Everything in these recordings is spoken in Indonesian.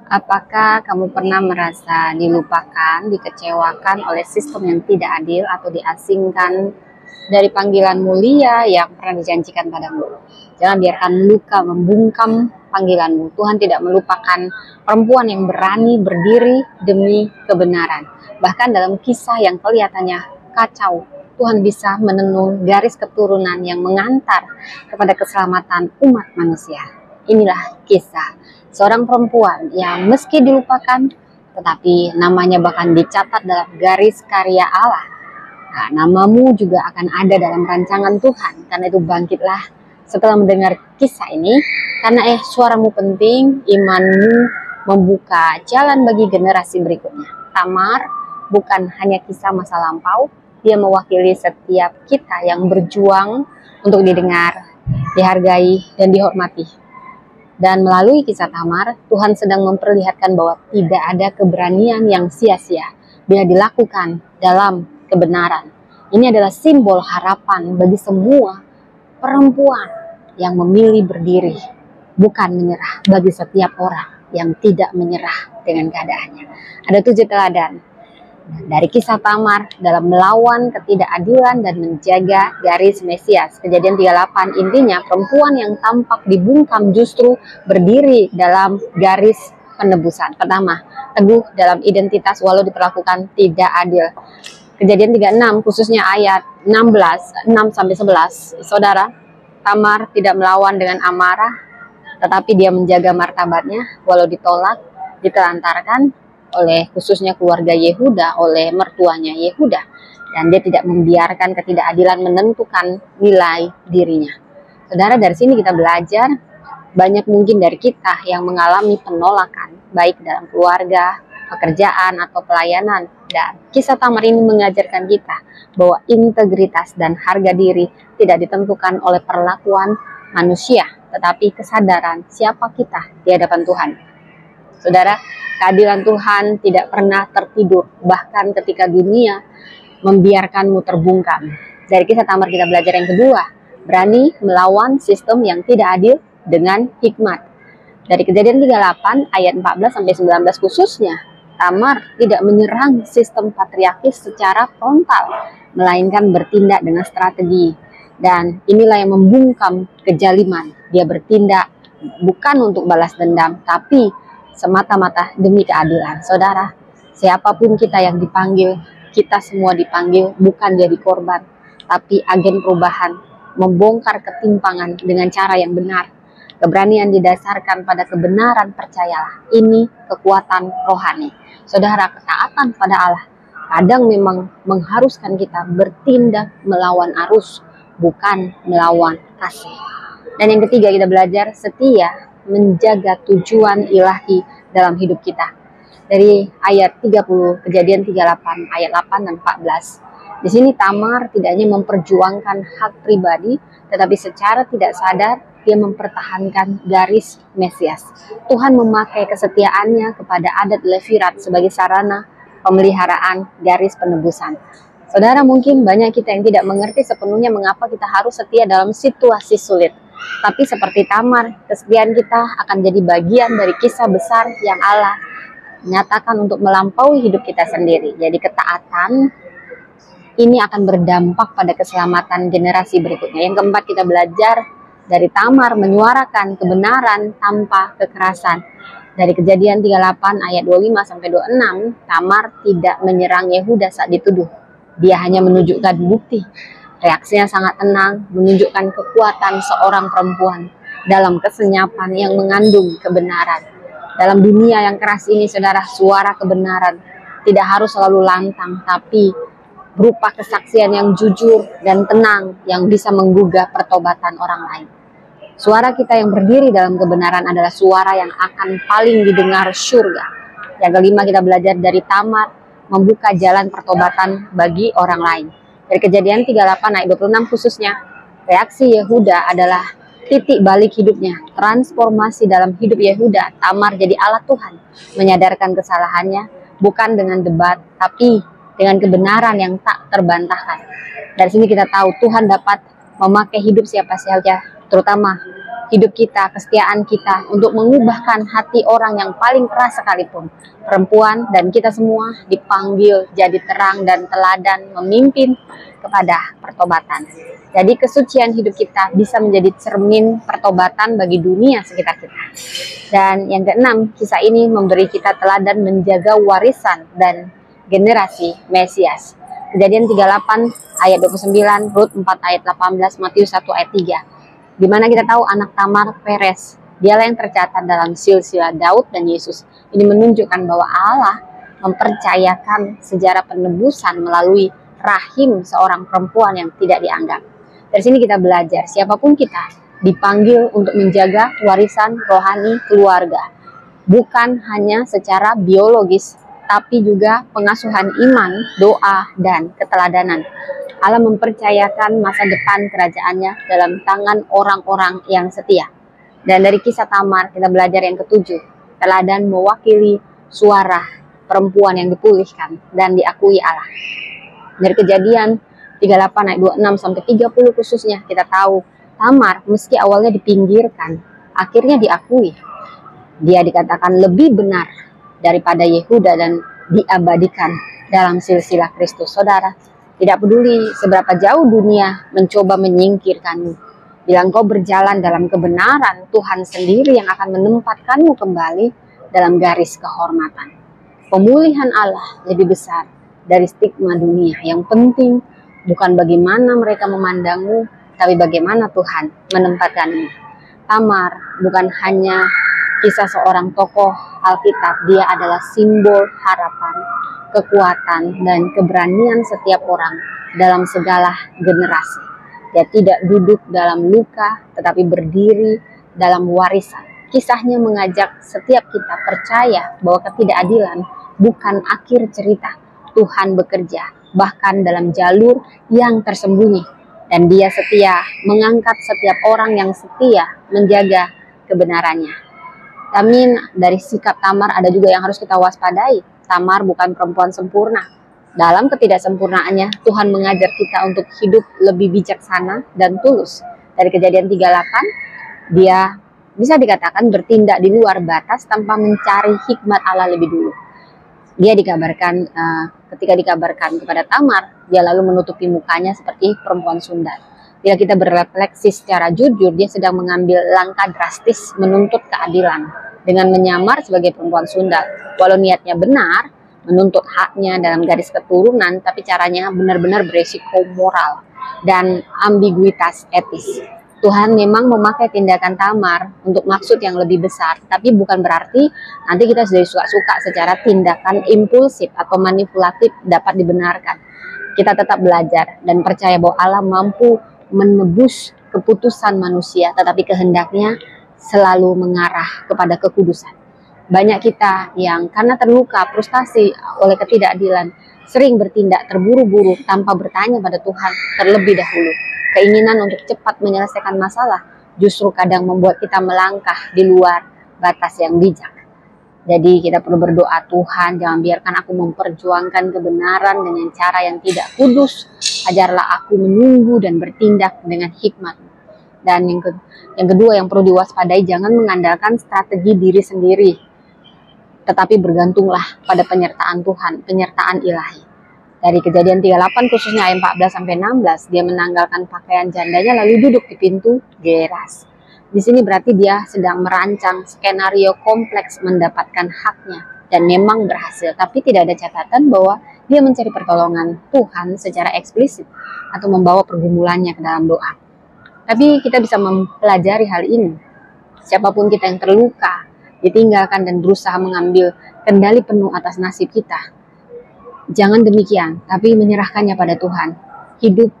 Apakah kamu pernah merasa dilupakan, dikecewakan oleh sistem yang tidak adil atau diasingkan dari panggilan mulia yang pernah dijanjikan padamu? Jangan biarkan luka membungkam panggilanmu. Tuhan tidak melupakan perempuan yang berani berdiri demi kebenaran. Bahkan dalam kisah yang kelihatannya kacau, Tuhan bisa menenun garis keturunan yang mengantar kepada keselamatan umat manusia. Inilah kisah seorang perempuan yang meski dilupakan, tetapi namanya bahkan dicatat dalam garis karya Allah. Nah, namamu juga akan ada dalam rancangan Tuhan. Karena itu bangkitlah setelah mendengar kisah ini, karena suaramu penting, imanmu membuka jalan bagi generasi berikutnya. Tamar bukan hanya kisah masa lampau, dia mewakili setiap kita yang berjuang untuk didengar, dihargai, dan dihormati. Dan melalui kisah Tamar, Tuhan sedang memperlihatkan bahwa tidak ada keberanian yang sia-sia bila dilakukan dalam kebenaran. Ini adalah simbol harapan bagi semua perempuan yang memilih berdiri, bukan menyerah, bagi setiap orang yang tidak menyerah dengan keadaannya. Ada 7 teladan dari kisah Tamar dalam melawan ketidakadilan dan menjaga garis Mesias. Kejadian 38, intinya perempuan yang tampak dibungkam justru berdiri dalam garis penebusan. Pertama, teguh dalam identitas walau diperlakukan tidak adil. Kejadian 36, khususnya ayat 16, 6-11. Saudara, Tamar tidak melawan dengan amarah, tetapi dia menjaga martabatnya walau ditolak, ditelantarkan oleh khususnya keluarga Yehuda, oleh mertuanya Yehuda, dan dia tidak membiarkan ketidakadilan menentukan nilai dirinya. Saudara, dari sini kita belajar banyak mungkin dari kita yang mengalami penolakan baik dalam keluarga, pekerjaan, atau pelayanan, dan kisah Tamar ini mengajarkan kita bahwa integritas dan harga diri tidak ditentukan oleh perlakuan manusia, tetapi kesadaran siapa kita di hadapan Tuhan. Saudara, keadilan Tuhan tidak pernah tertidur, bahkan ketika dunia membiarkanmu terbungkam. Dari kisah Tamar kita belajar yang kedua, berani melawan sistem yang tidak adil dengan hikmat. Dari Kejadian 38 ayat 14-19 khususnya, Tamar tidak menyerang sistem patriarkis secara frontal, melainkan bertindak dengan strategi. Dan inilah yang membungkam kejaliman. Dia bertindak bukan untuk balas dendam, tapi semata-mata demi keadilan. Saudara, siapapun kita yang dipanggil, kita semua dipanggil bukan jadi korban, tapi agen perubahan, membongkar ketimpangan dengan cara yang benar. Keberanian didasarkan pada kebenaran, percayalah, ini kekuatan rohani. Saudara, ketaatan pada Allah kadang memang mengharuskan kita bertindak melawan arus, bukan melawan kasih. Dan yang ketiga kita belajar setia menjaga tujuan ilahi dalam hidup kita. Dari ayat 30, Kejadian 38 ayat 8 dan 14. Di sini Tamar tidak hanya memperjuangkan hak pribadi, tetapi secara tidak sadar dia mempertahankan garis Mesias. Tuhan memakai kesetiaannya kepada adat Levirat sebagai sarana pemeliharaan garis penebusan. Saudara, mungkin banyak kita yang tidak mengerti sepenuhnya mengapa kita harus setia dalam situasi sulit. Tapi seperti Tamar, kesetiaan kita akan jadi bagian dari kisah besar yang Allah nyatakan untuk melampaui hidup kita sendiri. Jadi ketaatan ini akan berdampak pada keselamatan generasi berikutnya. Yang keempat, kita belajar dari Tamar menyuarakan kebenaran tanpa kekerasan. Dari Kejadian 38 ayat 25-26, Tamar tidak menyerang Yehuda saat dituduh. Dia hanya menunjukkan bukti. Reaksinya sangat tenang, menunjukkan kekuatan seorang perempuan dalam kesenyapan yang mengandung kebenaran. Dalam dunia yang keras ini, saudara, suara kebenaran tidak harus selalu lantang, tapi berupa kesaksian yang jujur dan tenang yang bisa menggugah pertobatan orang lain. Suara kita yang berdiri dalam kebenaran adalah suara yang akan paling didengar surga. Yang kelima, kita belajar dari Tamar membuka jalan pertobatan bagi orang lain. Dari Kejadian 38 ayat 26 khususnya, reaksi Yehuda adalah titik balik hidupnya. Transformasi dalam hidup Yehuda, Tamar jadi alat Tuhan, menyadarkan kesalahannya, bukan dengan debat, tapi dengan kebenaran yang tak terbantahkan. Dari sini kita tahu Tuhan dapat memakai hidup siapa saja, terutama hidup kita, kesetiaan kita untuk mengubahkan hati orang yang paling keras sekalipun. Perempuan dan kita semua dipanggil jadi terang dan teladan memimpin kepada pertobatan. Jadi kesucian hidup kita bisa menjadi cermin pertobatan bagi dunia sekitar kita. Dan yang keenam, kisah ini memberi kita teladan menjaga warisan dan generasi Mesias. Kejadian 38 ayat 29, Rut 4 ayat 18, Matius 1 ayat 3. Di mana kita tahu anak Tamar Peres, dialah yang tercatat dalam silsilah Daud dan Yesus. Ini menunjukkan bahwa Allah mempercayakan sejarah penebusan melalui rahim seorang perempuan yang tidak dianggap. Dari sini kita belajar, siapapun kita dipanggil untuk menjaga warisan rohani keluarga. Bukan hanya secara biologis, tapi juga pengasuhan iman, doa, dan keteladanan. Allah mempercayakan masa depan kerajaannya dalam tangan orang-orang yang setia. Dan dari kisah Tamar kita belajar yang ketujuh, teladan mewakili suara perempuan yang dipulihkan dan diakui Allah. Dari Kejadian 38 ayat 26 sampai 30 khususnya kita tahu Tamar meski awalnya dipinggirkan, akhirnya diakui. Dia dikatakan lebih benar daripada Yehuda dan diabadikan dalam silsilah Kristus. Saudara, tidak peduli seberapa jauh dunia mencoba menyingkirkanmu, bila engkau berjalan dalam kebenaran, Tuhan sendiri yang akan menempatkanmu kembali dalam garis kehormatan. Pemulihan Allah lebih besar dari stigma dunia. Yang penting bukan bagaimana mereka memandangmu, tapi bagaimana Tuhan menempatkanmu. Tamar bukan hanya kisah seorang tokoh Alkitab, dia adalah simbol harapan, kekuatan, dan keberanian setiap orang dalam segala generasi. Dia tidak duduk dalam luka, tetapi berdiri dalam warisan. Kisahnya mengajak setiap kita percaya bahwa ketidakadilan bukan akhir cerita. Tuhan bekerja, bahkan dalam jalur yang tersembunyi. Dan dia setia mengangkat setiap orang yang setia menjaga kebenarannya. Amin. Dari sikap Tamar ada juga yang harus kita waspadai. Tamar bukan perempuan sempurna. Dalam ketidaksempurnaannya, Tuhan mengajar kita untuk hidup lebih bijaksana dan tulus. Dari Kejadian 38, dia bisa dikatakan bertindak di luar batas tanpa mencari hikmat Allah lebih dulu. Dia dikabarkan, ketika dikabarkan kepada Tamar, dia lalu menutupi mukanya seperti perempuan sundal. Bila kita berefleksi secara jujur, dia sedang mengambil langkah drastis menuntut keadilan dengan menyamar sebagai perempuan sundal. Walau niatnya benar, menuntut haknya dalam garis keturunan, tapi caranya benar-benar beresiko moral dan ambiguitas etis. Tuhan memang memakai tindakan Tamar untuk maksud yang lebih besar, tapi bukan berarti nanti kita sudah suka-suka secara tindakan impulsif atau manipulatif dapat dibenarkan. Kita tetap belajar dan percaya bahwa Allah mampu menebus keputusan manusia, tetapi kehendaknya selalu mengarah kepada kekudusan. Banyak kita yang karena terluka, frustasi oleh ketidakadilan, sering bertindak terburu-buru tanpa bertanya pada Tuhan terlebih dahulu. Keinginan untuk cepat menyelesaikan masalah justru kadang membuat kita melangkah di luar batas yang bijak. Jadi kita perlu berdoa, Tuhan jangan biarkan aku memperjuangkan kebenaran dengan cara yang tidak kudus. Ajarlah aku menunggu dan bertindak dengan hikmat. Dan yang kedua yang perlu diwaspadai, jangan mengandalkan strategi diri sendiri, tetapi bergantunglah pada penyertaan Tuhan, penyertaan ilahi. Dari Kejadian 38 khususnya ayat 14-16, dia menanggalkan pakaian jandanya lalu duduk di pintu Geras. Di sini berarti dia sedang merancang skenario kompleks mendapatkan haknya, dan memang berhasil. Tapi tidak ada catatan bahwa dia mencari pertolongan Tuhan secara eksplisit atau membawa pergumulannya ke dalam doa. Tapi kita bisa mempelajari hal ini. Siapapun kita yang terluka, ditinggalkan dan berusaha mengambil kendali penuh atas nasib kita, jangan demikian, tapi menyerahkannya pada Tuhan. Hidup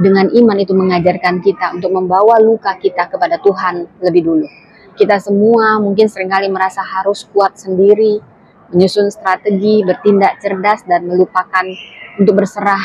dengan iman itu mengajarkan kita untuk membawa luka kita kepada Tuhan lebih dulu. Kita semua mungkin seringkali merasa harus kuat sendiri, menyusun strategi, bertindak cerdas, dan melupakan untuk berserah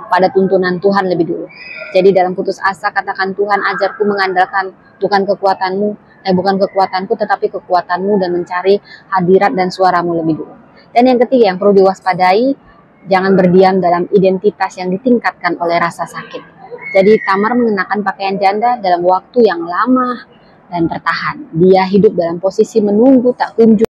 pada tuntunan Tuhan lebih dulu. Jadi dalam putus asa katakan, Tuhan ajarku mengandalkan bukan kekuatanmu, bukan kekuatanku, tetapi kekuatanmu, dan mencari hadirat dan suaramu lebih dulu. Dan yang ketiga yang perlu diwaspadai, jangan berdiam dalam identitas yang ditingkatkan oleh rasa sakit. Jadi Tamar mengenakan pakaian janda dalam waktu yang lama dan bertahan. Dia hidup dalam posisi menunggu tak kunjung